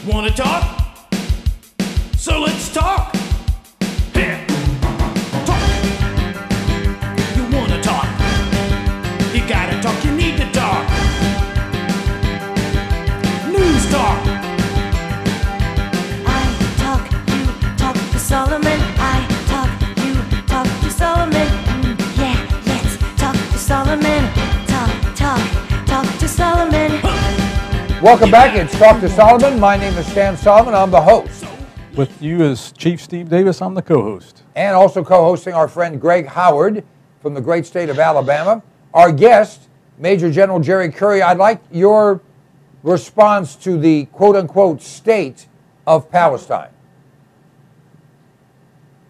Wanna talk? So let's talk. Yeah. Talk. You wanna talk? You gotta talk, you need to talk. News talk. I talk, you talk to Solomon. I talk, you talk to Solomon. Yeah, let's talk to Solomon. Talk to Solomon. Welcome back. It's Talk to Solomon. My name is Stan Solomon. I'm the host. With you as Chief Steve Davis, I'm the co-host. And also co-hosting our friend Greg Howard from the great state of Alabama. Our guest, Major General Jerry Curry. I'd like your response to the quote-unquote state of Palestine.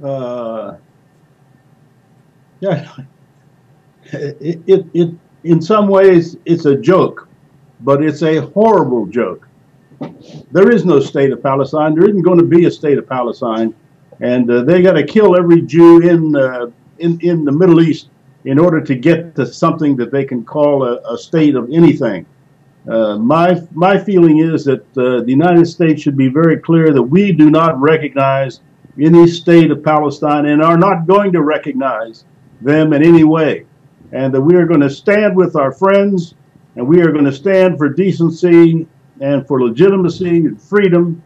Yeah, it in some ways it's a joke, but it's a horrible joke. There is no state of Palestine. There isn't going to be a state of Palestine, and they got to kill every Jew in the Middle East in order to get to something that they can call a state of anything. My feeling is that the United States should be very clear that we do not recognize any state of Palestine and are not going to recognize them in any way, and that we are going to stand with our friends, and we are going to stand for decency and for legitimacy and freedom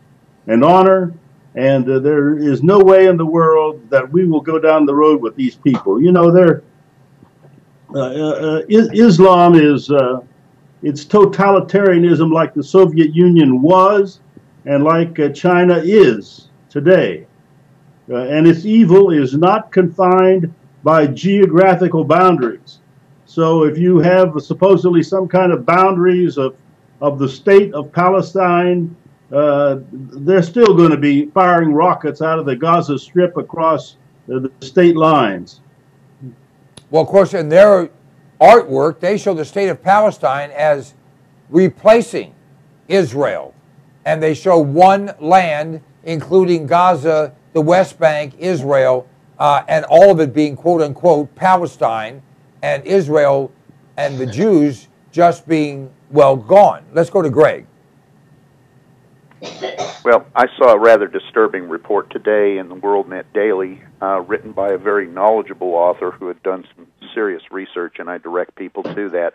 and honor, and there is no way in the world that we will go down the road with these people. You know, Islam is it's totalitarianism like the Soviet Union was and like China is today. And its evil is not confined by geographical boundaries. So if you have supposedly some kind of boundaries of the state of Palestine, they're still going to be firing rockets out of the Gaza Strip across the state lines. Well, of course, in their artwork, they show the state of Palestine as replacing Israel. And they show one land, including Gaza, the West Bank, Israel, and all of it being quote-unquote Palestine, and Israel and the Jews just being, well, gone. Let's go to Greg. Well, I saw a rather disturbing report today in the WorldNet Daily, written by a very knowledgeable author who had done some serious research, and I direct people to that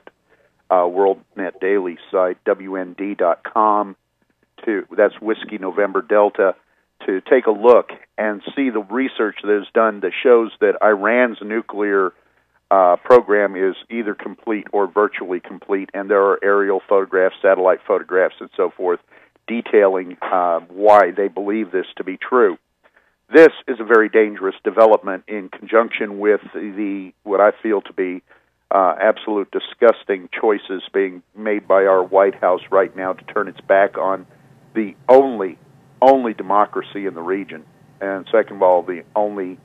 WorldNet Daily site, WND.com, that's Whiskey November Delta, to take a look and see the research that is done that shows that Iran's nuclear program is either complete or virtually complete, and there are aerial photographs, satellite photographs, and so forth, detailing why they believe this to be true. This is a very dangerous development in conjunction with what I feel to be absolute disgusting choices being made by our White House right now to turn its back on the only democracy in the region, and second of all, the only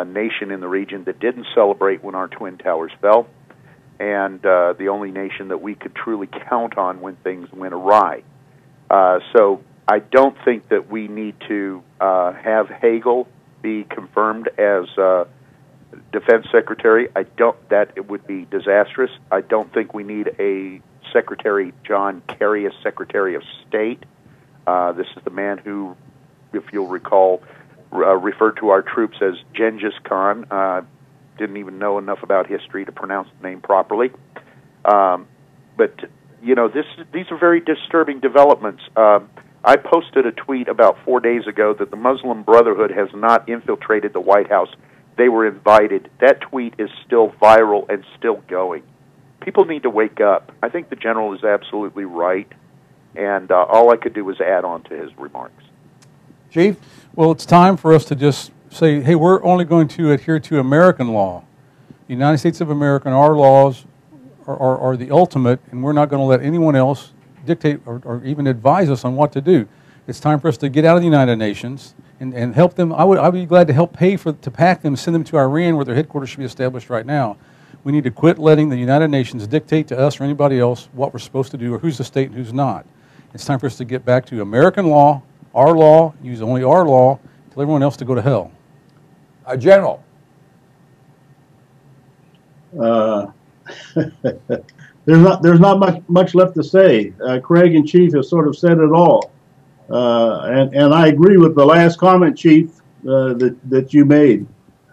nation in the region that didn't celebrate when our Twin Towers fell, and the only nation that we could truly count on when things went awry. So I don't think that we need to have Hagel be confirmed as Defense Secretary. That it would be disastrous. I don't think we need a Secretary John Kerry as Secretary of State. This is the man who, if you'll recall, referred to our troops as Genghis Khan. Didn't even know enough about history to pronounce the name properly. But you know, these are very disturbing developments. I posted a tweet about 4 days ago that the Muslim Brotherhood has not infiltrated the White House. They were invited. That tweet is still viral and still going. People need to wake up. I think the general is absolutely right, and all I could do was add on to his remarks. Chief? Well, it's time for us to just say, hey, we're only going to adhere to American law. The United States of America and our laws are the ultimate, and we're not going to let anyone else dictate or even advise us on what to do. It's time for us to get out of the United Nations and help them. I would be glad to help pay to pack them, send them to Iran where their headquarters should be established right now. We need to quit letting the United Nations dictate to us or anybody else what we're supposed to do or who's the state and who's not. It's time for us to get back to American law, use only our law, tell everyone else to go to hell. General. There's not much left to say. Craig and Chief have sort of said it all. And I agree with the last comment, Chief, that you made.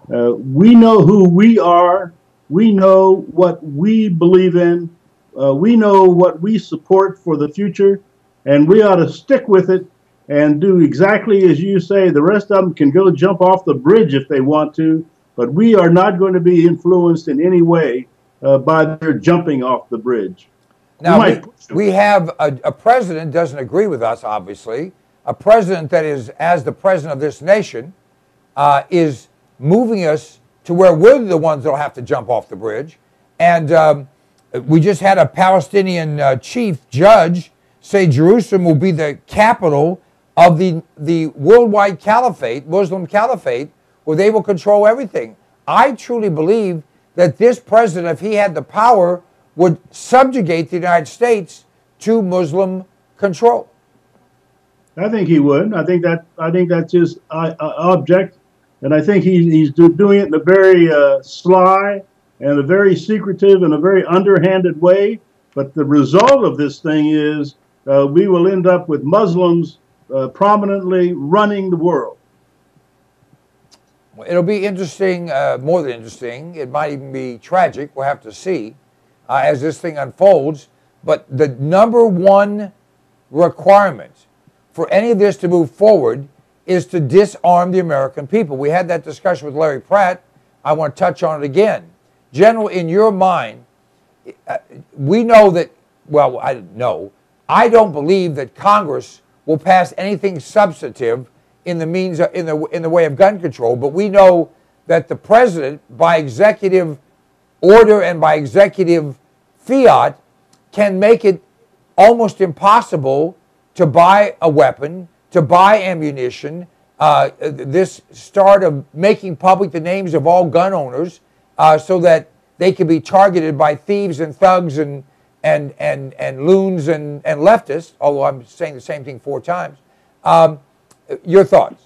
We know who we are. We know what we believe in. We know what we support for the future, and we ought to stick with it and do exactly as you say. The rest of them can go jump off the bridge if they want to, but we are not going to be influenced in any way by their jumping off the bridge. Now, we have a president doesn't agree with us, obviously. A president that is, as the president of this nation, is moving us to where we're the ones that will have to jump off the bridge. And we just had a Palestinian chief judge say Jerusalem will be the capital of the worldwide caliphate, Muslim caliphate, where they will control everything. I truly believe that this president, if he had the power, would subjugate the United States to Muslim control. I think he would. I think that's his object, and I think he's doing it in a very sly and a very secretive and a very underhanded way. But the result of this thing is we will end up with Muslims prominently running the world. It'll be interesting, more than interesting. It might even be tragic. We'll have to see as this thing unfolds. But the number one requirement for any of this to move forward is to disarm the American people. We had that discussion with Larry Pratt. I want to touch on it again. General, in your mind, we know that, well, I don't believe that Congress will pass anything substantive in the means of, in the way of gun control, but we know that the president, by executive order and by executive fiat, can make it almost impossible to buy a weapon, to buy ammunition. This start of making public the names of all gun owners, so that they can be targeted by thieves and thugs and loons and leftists. Although I'm saying the same thing 4 times. Your thoughts?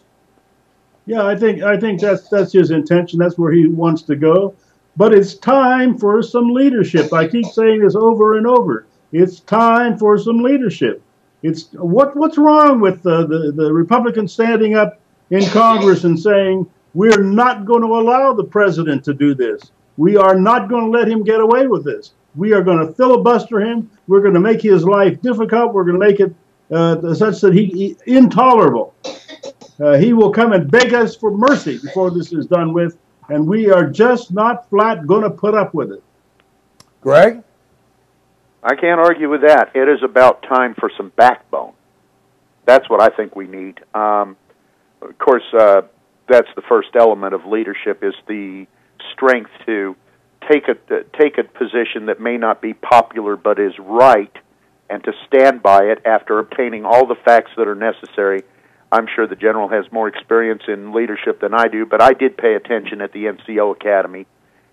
Yeah, I think that's his intention. That's where he wants to go. But it's time for some leadership. I keep saying this over and over. It's time for some leadership. It's what's wrong with the Republicans standing up in Congress and saying we're not going to allow the president to do this. We are not going to let him get away with this. We are going to filibuster him. We're going to make his life difficult. We're going to make it such that he intolerable. He will come and beg us for mercy before this is done with, and we are just not flat going to put up with it. Greg? I can't argue with that. It is about time for some backbone. That's what I think we need. Of course, that's the first element of leadership, is the strength to take a position that may not be popular but is right, and to stand by it after obtaining all the facts that are necessary. I'm sure the General has more experience in leadership than I do, but I did pay attention at the NCO Academy,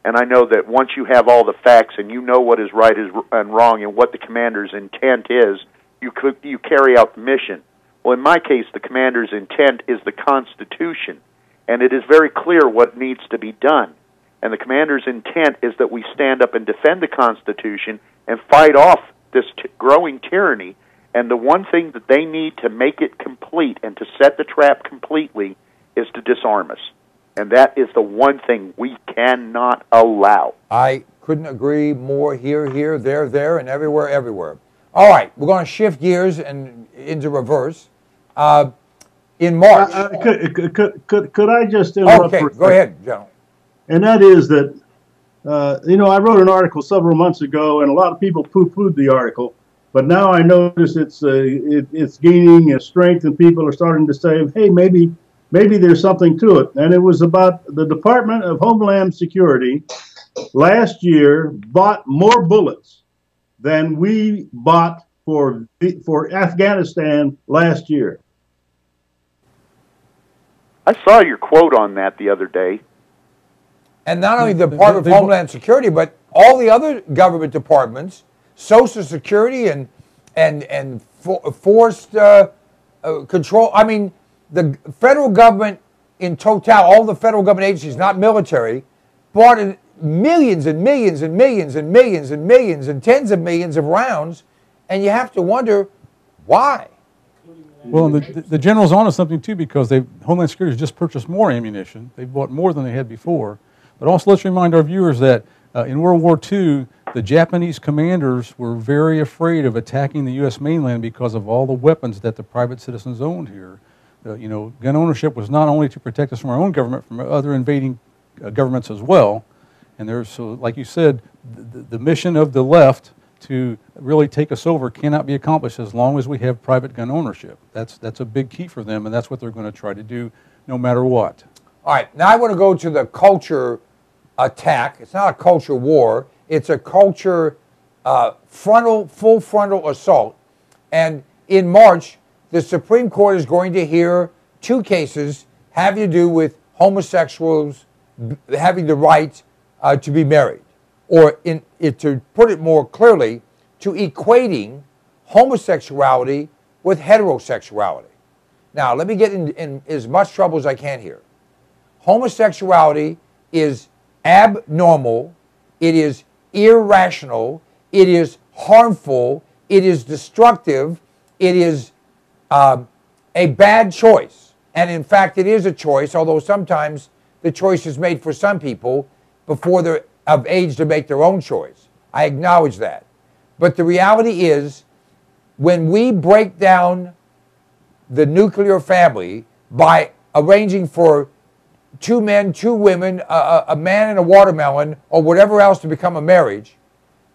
and I know that once you have all the facts and you know what is right and wrong and what the commander's intent is, you carry out the mission. Well, in my case, the commander's intent is the Constitution, and it is very clear what needs to be done. And the commander's intent is that we stand up and defend the Constitution and fight off this growing tyranny. And the one thing that they need to make it complete and to set the trap completely is to disarm us. And that is the one thing we cannot allow. I couldn't agree more. Here, there, and everywhere. All right, we're going to shift gears and into reverse. In March. Could I just interrupt? Okay, go ahead, General. And that is that, I wrote an article several months ago, and a lot of people poo-pooed the article. But now I notice it's gaining a strength, and people are starting to say, hey, maybe there's something to it. And it was about the Department of Homeland Security last year bought more bullets than we bought for Afghanistan last year. I saw your quote on that the other day. And not only the Department of Homeland Security, but all the other government departments, Social Security and forced control. I mean, the federal government in total, all the federal government agencies, not military, bought in millions and millions and millions and millions and millions and tens of millions of rounds, and you have to wonder why. Well, and the general's on to something too, because Homeland Security has just purchased more ammunition. They've bought more than they had before. But also, let's remind our viewers that in World War II, the Japanese commanders were very afraid of attacking the U.S. mainland because of all the weapons that the private citizens owned here. You know, gun ownership was not only to protect us from our own government, from other invading governments as well. And there's, so like you said, the mission of the left to really take us over cannot be accomplished as long as we have private gun ownership. That's a big key for them, and that's what they're going to try to do no matter what. All right, now I want to go to the culture attack. It's not a culture war. It's a culture full frontal assault. And in March, the Supreme Court is going to hear 2 cases having to do with homosexuals having the right to be married. Or to put it more clearly, to equating homosexuality with heterosexuality. Now, let me get in as much trouble as I can here. Homosexuality is abnormal, it is irrational, it is harmful, it is destructive, it is a bad choice. And in fact, it is a choice, although sometimes the choice is made for some people before they're of age to make their own choice. I acknowledge that. But the reality is, when we break down the nuclear family by arranging for 2 men, 2 women, a man and a watermelon, or whatever else to become a marriage,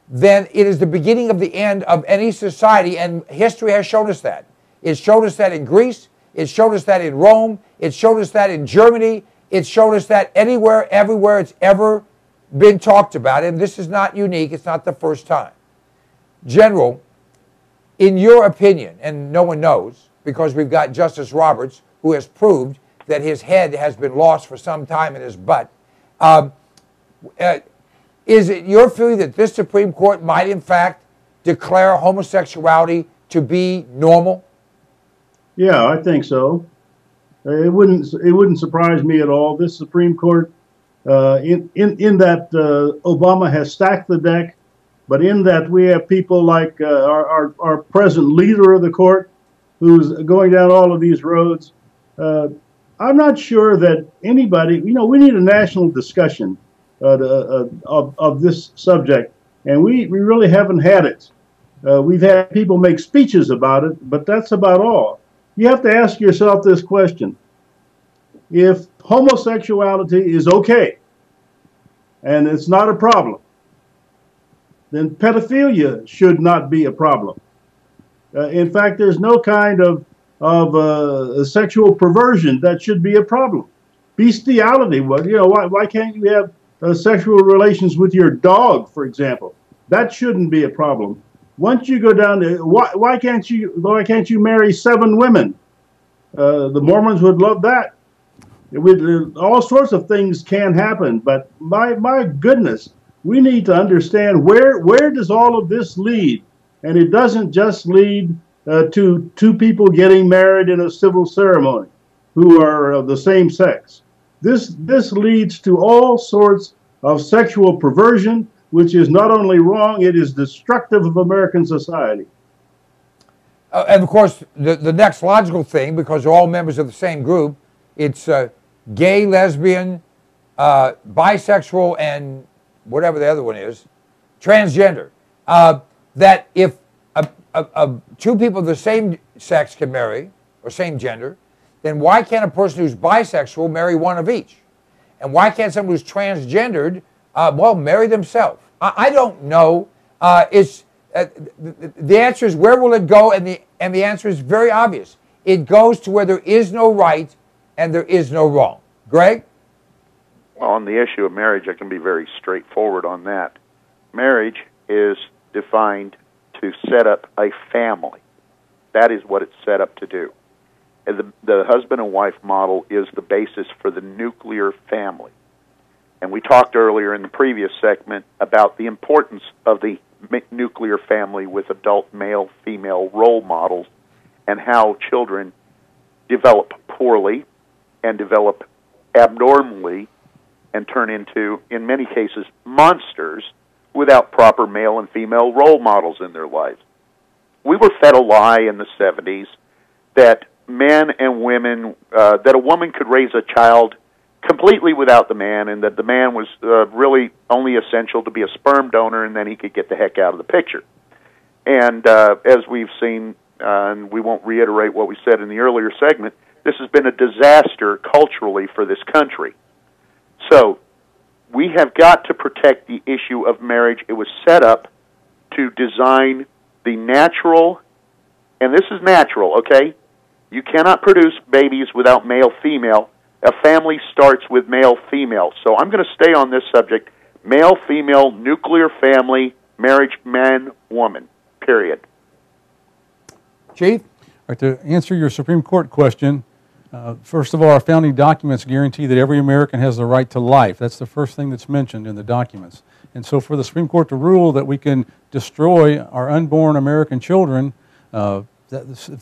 then it is the beginning of the end of any society, and history has shown us that. It showed us that in Greece, it showed us that in Rome, it showed us that in Germany, it showed us that anywhere, everywhere it's ever been talked about, and this is not unique, it's not the first time. General, in your opinion, and no one knows, because we've got Justice Roberts, who has proved that his head has been lost for some time in his butt, is it your feeling that this Supreme Court might in fact declare homosexuality to be normal? Yeah, I think so. It wouldn't surprise me at all. This Supreme Court, in that Obama has stacked the deck, but in that we have people like our present leader of the court, who's going down all of these roads. I'm not sure that anybody, you know, we need a national discussion of this subject, and we really haven't had it. We've had people make speeches about it, but that's about all. You have to ask yourself this question. If homosexuality is okay, and it's not a problem, then pedophilia should not be a problem. In fact, there's no kind of sexual perversion that should be a problem. Bestiality, well, you know, why can't you have sexual relations with your dog, for example? That shouldn't be a problem. Once you go down to why can't you marry 7 women? The Mormons would love that. All sorts of things can happen, but my goodness, we need to understand where does all of this lead, and it doesn't just lead to 2 people getting married in a civil ceremony who are of the same sex. This leads to all sorts of sexual perversion, which is not only wrong, it is destructive of American society. And of course, the next logical thing, because they're all members of the same group, it's gay, lesbian, bisexual, and whatever the other one is, transgender. That if 2 people of the same sex can marry, or same gender, then why can't a person who's bisexual marry one of each? And why can't someone who's transgendered, marry themselves? I don't know. The answer is, where will it go? And the answer is very obvious. It goes to where there is no right and there is no wrong. Greg? Well, on the issue of marriage, I can be very straightforward on that. Marriage is defined to set up a family. That is what it's set up to do. And the husband and wife model is the basis for the nuclear family. And we talked earlier in the previous segment about the importance of the nuclear family with adult male-female role models and how children develop poorly and develop abnormally and turn into, in many cases, monsters without proper male and female role models in their lives. We were fed a lie in the 70s that men and women, that a woman could raise a child completely without the man, and that the man was really only essential to be a sperm donor, and then he could get the heck out of the picture. And as we've seen, and we won't reiterate what we said in the earlier segment, this has been a disaster culturally for this country. So we have got to protect the issue of marriage. It was set up to design the natural, and this is natural, okay? You cannot produce babies without male-female. A family starts with male-female. So I'm going to stay on this subject, male-female, nuclear family, marriage, man-woman, period. Chief? All right, to answer your Supreme Court question, first of all, our founding documents guarantee that every American has the right to life. That's the first thing that's mentioned in the documents. And so for the Supreme Court to rule that we can destroy our unborn American children, if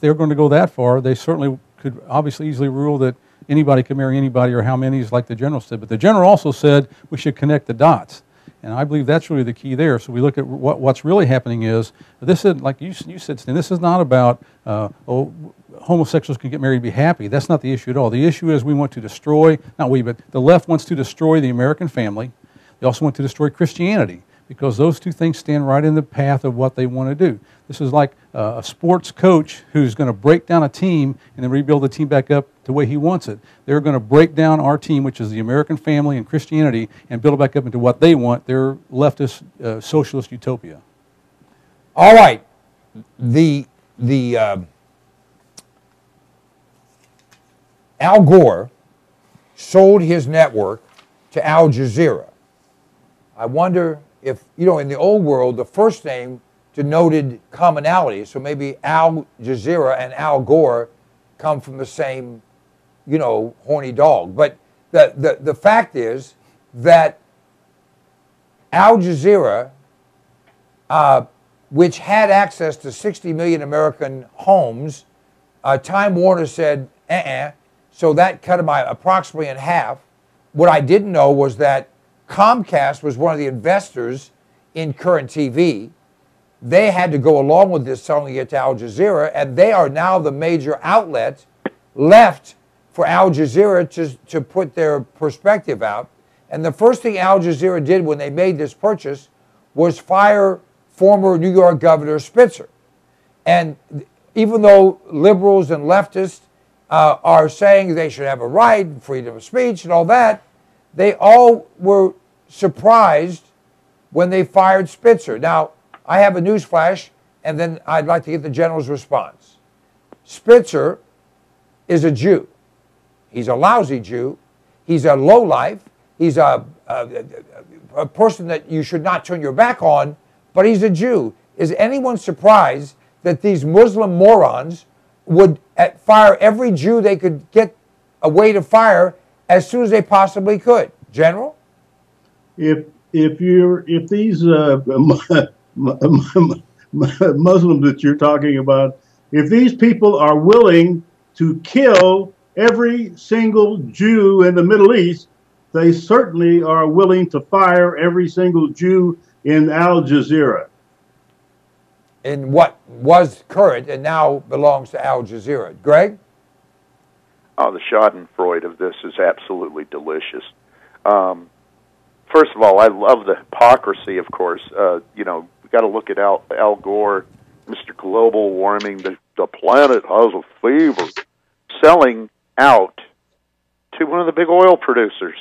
they're going to go that far, they certainly could obviously easily rule that anybody can marry anybody, or how many, is like the general said. But the general also said we should connect the dots. And I believe that's really the key there. So we look at what's really happening is, this is, like you said, Stan, this is not about, homosexuals can get married and be happy. That's not the issue at all. The issue is we want to destroy, not we, but the left wants to destroy the American family. They also want to destroy Christianity, because those two things stand right in the path of what they want to do. This is like a sports coach who's going to break down a team and then rebuild the team back up the way he wants it. They're going to break down our team, which is the American family and Christianity, and build it back up into what they want, their leftist socialist utopia. All right. Al Gore sold his network to Al Jazeera. I wonder if, in the old world, the first name denoted commonality. So maybe Al Jazeera and Al Gore come from the same, horny dog. But the fact is that Al Jazeera, which had access to 60 million American homes, Time Warner said, so that cut them approximately in half. What I didn't know was that Comcast was one of the investors in Current TV. They had to go along with this, selling it to Al Jazeera, and they are now the major outlet left for Al Jazeera to put their perspective out. And the first thing Al Jazeera did when they made this purchase was fire former New York Governor Spitzer. And even though liberals and leftists are saying they should have a right, freedom of speech and all that, they all were surprised when they fired Spitzer. Now, I have a news flash, and then I'd like to get the general's response. Spitzer is a Jew. He's a lousy Jew. He's a lowlife. He's a person that you should not turn your back on, but he's a Jew. Is anyone surprised that these Muslim morons would fire every Jew they could get a way to fire as soon as they possibly could? General? If these Muslims that you're talking about, if these people are willing to kill every single Jew in the Middle East, they certainly are willing to fire every single Jew in Al Jazeera. In what was Current and now belongs to Al Jazeera. Greg? Oh, the schadenfreude of this is absolutely delicious. First of all, I love the hypocrisy, of course. We've got to look at Al Gore, Mr. Global Warming, the planet has a fever, selling out to one of the big oil producers.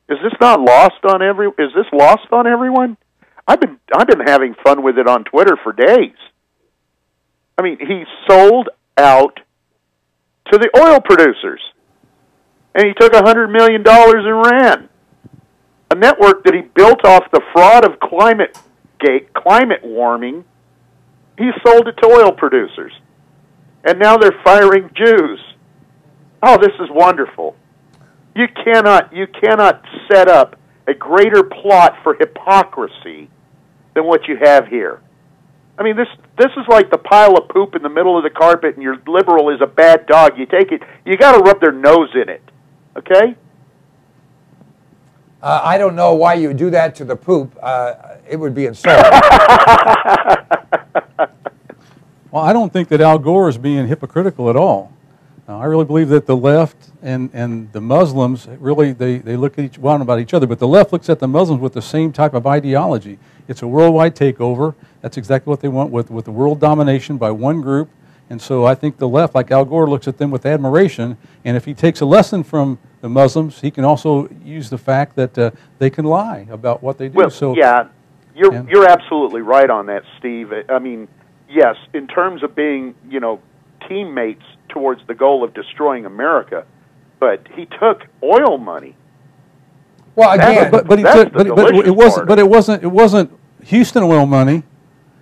Is this lost on everyone? I've been having fun with it on Twitter for days. I mean, he sold out to the oil producers, and he took $100 million and ran a network that he built off the fraud of climate warming. He sold it to oil producers, and now they're firing Jews. Oh, this is wonderful. You cannot set up a greater plot for hypocrisy than what you have here. I mean, this is like the pile of poop in the middle of the carpet, and your liberal is a bad dog. You take it, you got to rub their nose in it, okay? I don't know why you would do that to the poop. It would be insulting. Well, Well, I don't think that Al Gore is being hypocritical at all. I really believe that the left and the Muslims really they look at one about each other, but the left looks at the Muslims with the same type of ideology. It's a worldwide takeover. That's exactly what they want with the world domination by one group. And so I think the left, like Al Gore, looks at them with admiration. And if he takes a lesson from the Muslims, he can also use the fact that they can lie about what they do. Well, so yeah, you're absolutely right on that, Steve. I mean, yes, in terms of being, teammates towards the goal of destroying America, but he took oil money. Well, again, it wasn't Houston oil money.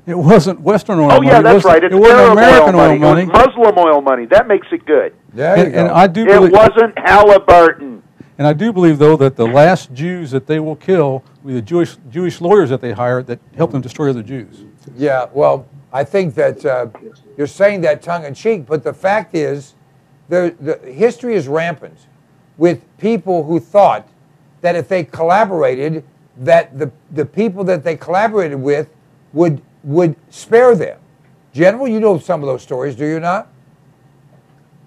It wasn't Western oil money. Oh, yeah, that's right. It wasn't American oil money. It was Muslim oil money. That makes it good. There you go. And I do believe, it wasn't Halliburton. And I do believe, though, that the last Jews that they will kill will be the Jewish lawyers that they hire that help them destroy other Jews. Yeah, well, I think that you're saying that tongue-in-cheek, but the fact is, the history is rampant with people who thought that if they collaborated, that the people that they collaborated with would spare them. General, you know some of those stories, do you not?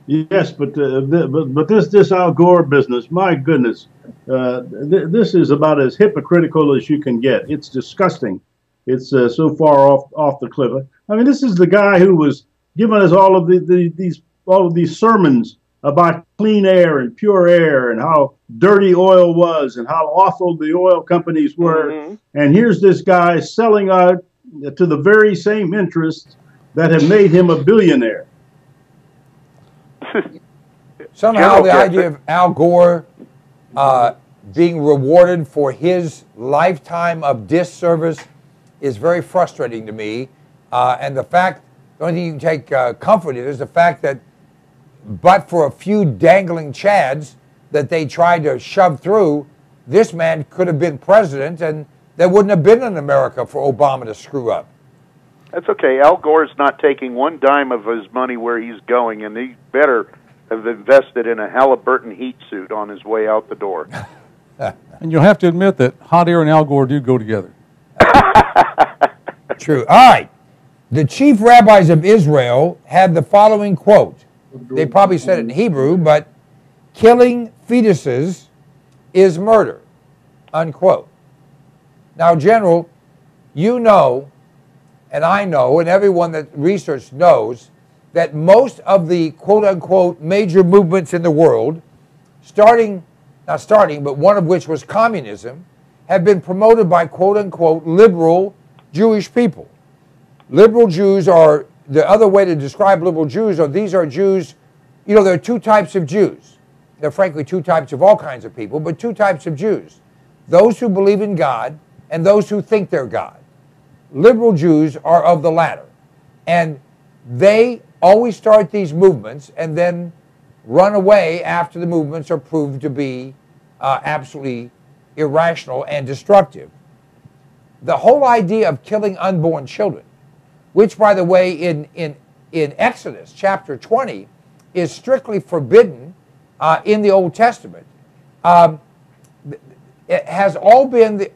Yes, but this Al Gore business, my goodness, this is about as hypocritical as you can get. It's disgusting. It's so far off the cliff. I mean, this is the guy who was giving us all of these sermons about clean air and pure air and how dirty oil was and how awful the oil companies were. Mm-hmm. And here's this guy selling out to the very same interests that have made him a billionaire. Somehow the idea of Al Gore being rewarded for his lifetime of disservice is very frustrating to me. And the only thing you can take comfort in is the fact that but for a few dangling chads that they tried to shove through, this man could have been president and there wouldn't have been an America for Obama to screw up. That's okay. Al Gore's not taking one dime of his money where he's going, and he better have invested in a Halliburton heat suit on his way out the door. And you'll have to admit that hot air and Al Gore do go together. True. All right. The chief rabbis of Israel had the following quote. They probably said it in Hebrew, but killing fetuses is murder, unquote. Now, General, you know, and I know, and everyone that research knows, that most of the quote-unquote major movements in the world, not starting, but one of which was communism, have been promoted by quote-unquote liberal Jewish people. Liberal Jews are, the other way to describe liberal Jews are, these are Jews, there are two types of Jews. There are frankly two types of all kinds of people, but two types of Jews. Those who believe in God and those who think they're God. Liberal Jews are of the latter. And they always start these movements and then run away after the movements are proved to be absolutely irrational and destructive. The whole idea of killing unborn children, which, by the way, in Exodus chapter 20, is strictly forbidden in the Old Testament, it has all been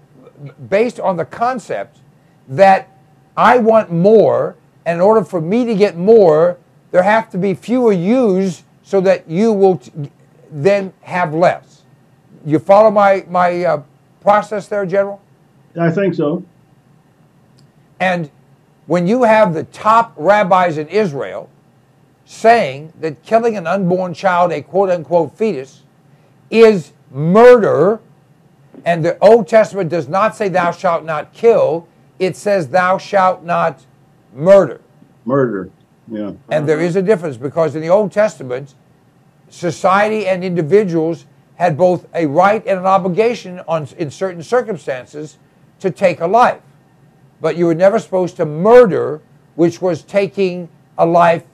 based on the concept that I want more, and in order for me to get more, there have to be fewer yous so that you will then have less. You follow my process there, General? I think so. And when you have the top rabbis in Israel saying that killing an unborn child, a quote-unquote fetus, is murder, and the Old Testament does not say thou shalt not kill, it says thou shalt not murder. Murder, yeah. And there is a difference because in the Old Testament, society and individuals had both a right and an obligation in certain circumstances to take a life. But you were never supposed to murder, which was taking a life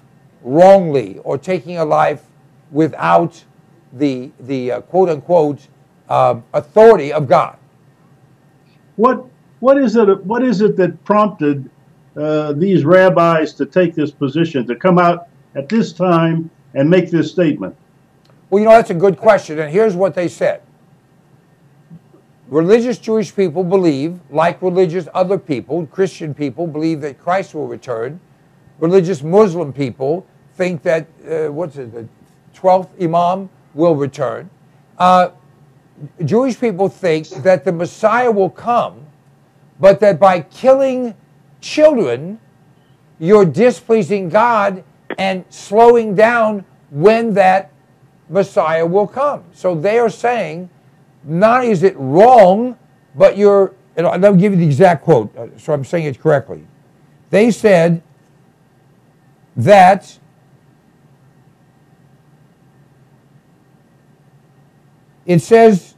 wrongly or taking a life without the quote-unquote authority of God. What is it that prompted these rabbis to take this position, to come out at this time and make this statement? Well, that's a good question, and here's what they said. Religious Jewish people believe, like religious other people, Christian people believe that Christ will return religious Muslim people think that, the 12th Imam will return. Jewish people think that the Messiah will come, but that by killing children, you're displeasing God and slowing down when that Messiah will come. So they are saying, not is it wrong, but you're, and I'll give you the exact quote, so I'm saying it correctly. They said that it says,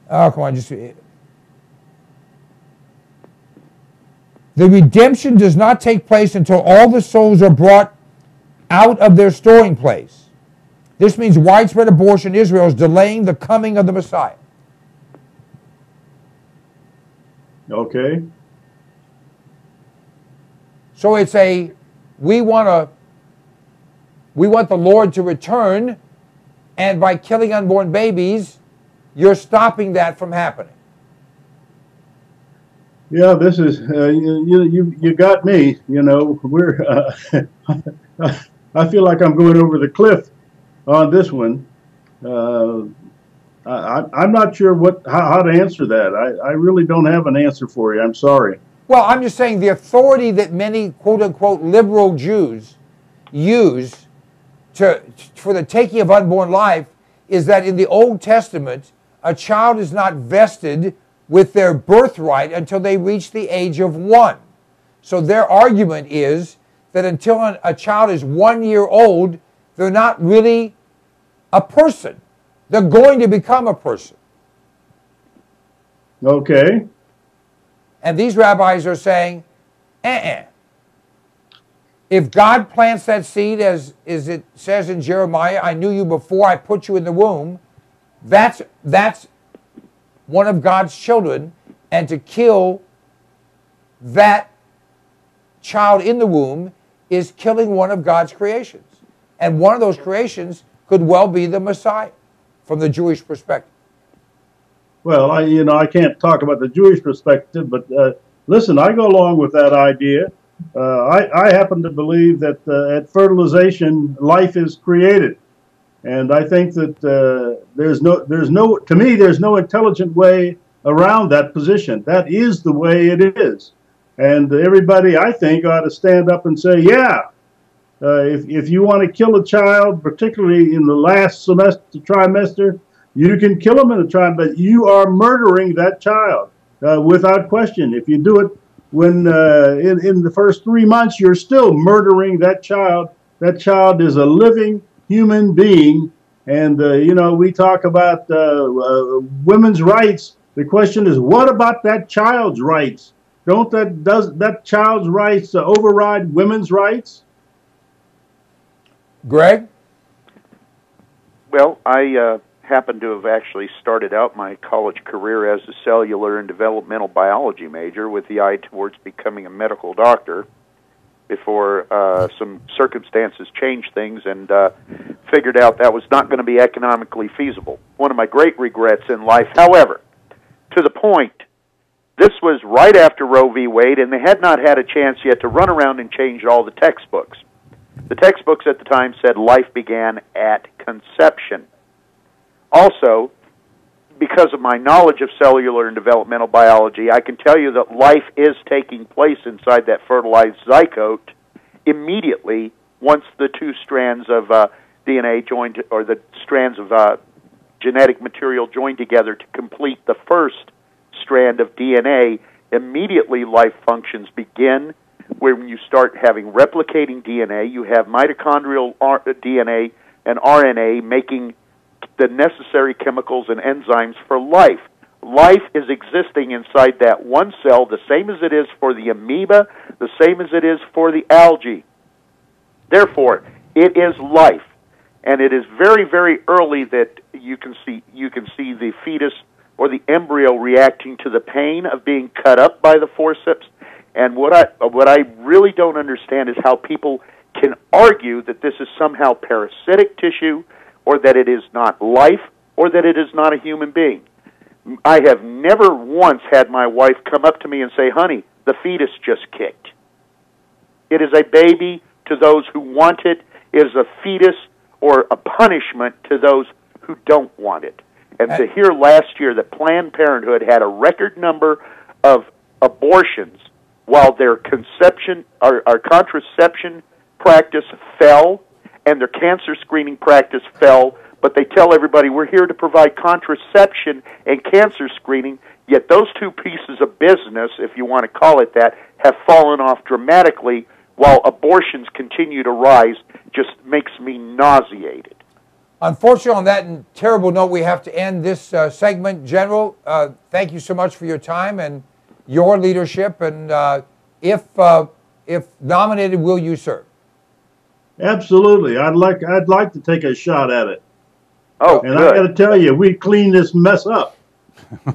oh, come on, just, the redemption does not take place until all the souls are brought out of their storing place. This means widespread abortion in Israel is delaying the coming of the Messiah. Okay. So it's we want the Lord to return, and by killing unborn babies, you're stopping that from happening. Yeah, this is you got me. We're I feel like I'm going over the cliff on this one. I'm not sure how to answer that. I really don't have an answer for you. I'm sorry. Well, I'm just saying the authority that many quote-unquote liberal Jews use for the taking of unborn life is that in the Old Testament, a child is not vested with their birthright until they reach the age of 1. So their argument is that until a child is 1 year old, they're not really a person. They're going to become a person. Okay. And these rabbis are saying, If God plants that seed, as it says in Jeremiah, I knew you before I put you in the womb, that's one of God's children, and to kill that child in the womb is killing one of God's creations. And one of those creations could well be the Messiah from the Jewish perspective. Well, I can't talk about the Jewish perspective, but listen, I go along with that idea. I happen to believe that at fertilization, life is created, and I think that there's no intelligent way around that position. That is the way it is, and everybody, I think, ought to stand up and say, yeah, if you want to kill a child, particularly in the last trimester, you can kill them in the trimester, but you are murdering that child without question. If you do it when in the first 3 months, you're still murdering that child. That child is a living human being. And, we talk about women's rights. The question is, what about that child's rights? Does that child's rights override women's rights? Greg? Well, I happened to have actually started out my college career as a cellular and developmental biology major with the eye towards becoming a medical doctor before some circumstances changed things and figured out that was not going to be economically feasible. One of my great regrets in life, however, to the point, this was right after Roe v. Wade, and they had not had a chance yet to run around and change all the textbooks. The textbooks at the time said life began at conception. Also, because of my knowledge of cellular and developmental biology, I can tell you that life is taking place inside that fertilized zygote immediately once the two strands of DNA joined, or the strands of genetic material joined together to complete the first strand of DNA. Immediately life functions begin. When you start having replicating DNA, you have mitochondrial DNA and RNA making the necessary chemicals and enzymes for life. Life is existing inside that one cell, the same as it is for the amoeba, the same as it is for the algae. Therefore, it is life, and it is very, very early that you can see the fetus or the embryo reacting to the pain of being cut up by the forceps. And what I really don't understand is how people can argue that this is somehow parasitic tissue, or that it is not life, or that it is not a human being. I have never once had my wife come up to me and say, honey, the fetus just kicked. It is a baby to those who want it. It is a fetus or a punishment to those who don't want it. And to hear last year that Planned Parenthood had a record number of abortions while their conception or contraception practice fell and their cancer screening practice fell, but they tell everybody we're here to provide contraception and cancer screening, yet those two pieces of business, if you want to call it that, have fallen off dramatically while abortions continue to rise, just makes me nauseated. Unfortunately, on that terrible note, we have to end this segment. General, thank you so much for your time and your leadership. And if nominated, will you serve? Absolutely. I'd like to take a shot at it. Oh, and good. I got to tell you, we cleaned this mess up.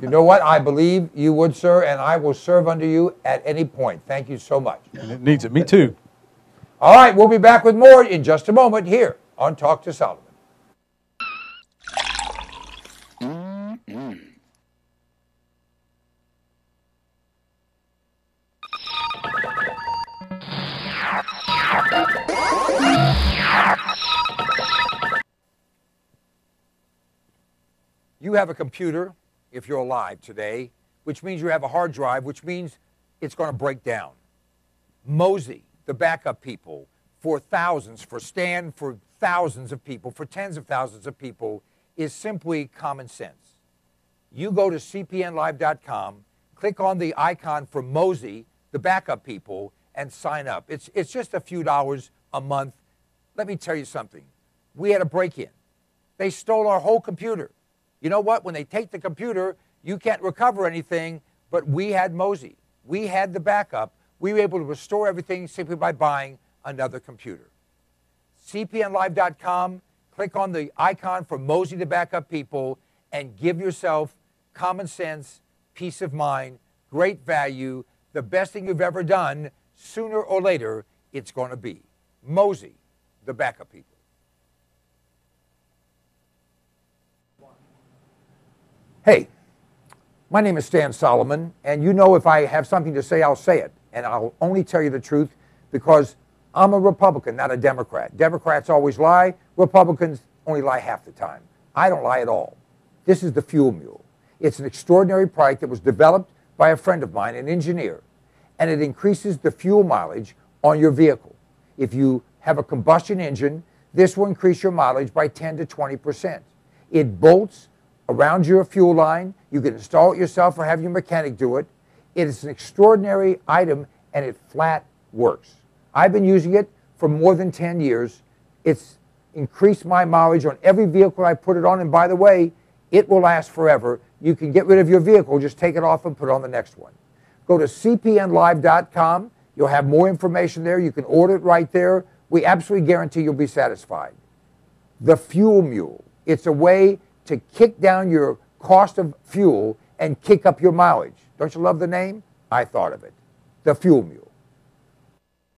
You know what? I believe you would, sir, and I will serve under you at any point. Thank you so much. And it needs it. Me too. All right, we'll be back with more in just a moment here on Talk to Solomon. You have a computer, if you're alive today, which means you have a hard drive, which means it's going to break down. Mosey, the backup people, for thousands, for Stan, for thousands of people, for tens of thousands of people, is simply common sense. You go to cpnlive.com, click on the icon for Mosey, the backup people, and sign up. It's just a few dollars a month. Let me tell you something. We had a break-in. They stole our whole computer. You know what? When they take the computer, you can't recover anything, but we had Mosey. We had the backup. We were able to restore everything simply by buying another computer. cpnlive.com, click on the icon for Mosey, the backup people, and give yourself common sense, peace of mind, great value, the best thing you've ever done. Sooner or later, it's going to be Mosey, the backup people. Hey, my name is Stan Solomon, and you know if I have something to say, I'll say it. And I'll only tell you the truth because I'm a Republican, not a Democrat. Democrats always lie. Republicans only lie half the time. I don't lie at all. This is the Fuel Mule. It's an extraordinary product that was developed by a friend of mine, an engineer, and it increases the fuel mileage on your vehicle. If you have a combustion engine, this will increase your mileage by 10 to 20%. It bolts around your fuel line. You can install it yourself or have your mechanic do it. It is an extraordinary item, and it flat works. I've been using it for more than 10 years. It's increased my mileage on every vehicle I put it on, and by the way, it will last forever. You can get rid of your vehicle, just take it off and put on the next one. Go to cpnlive.com. You'll have more information there. You can order it right there. We absolutely guarantee you'll be satisfied. The Fuel Mule. It's a way to kick down your cost of fuel and kick up your mileage. Don't you love the name? I thought of it. The Fuel Mule.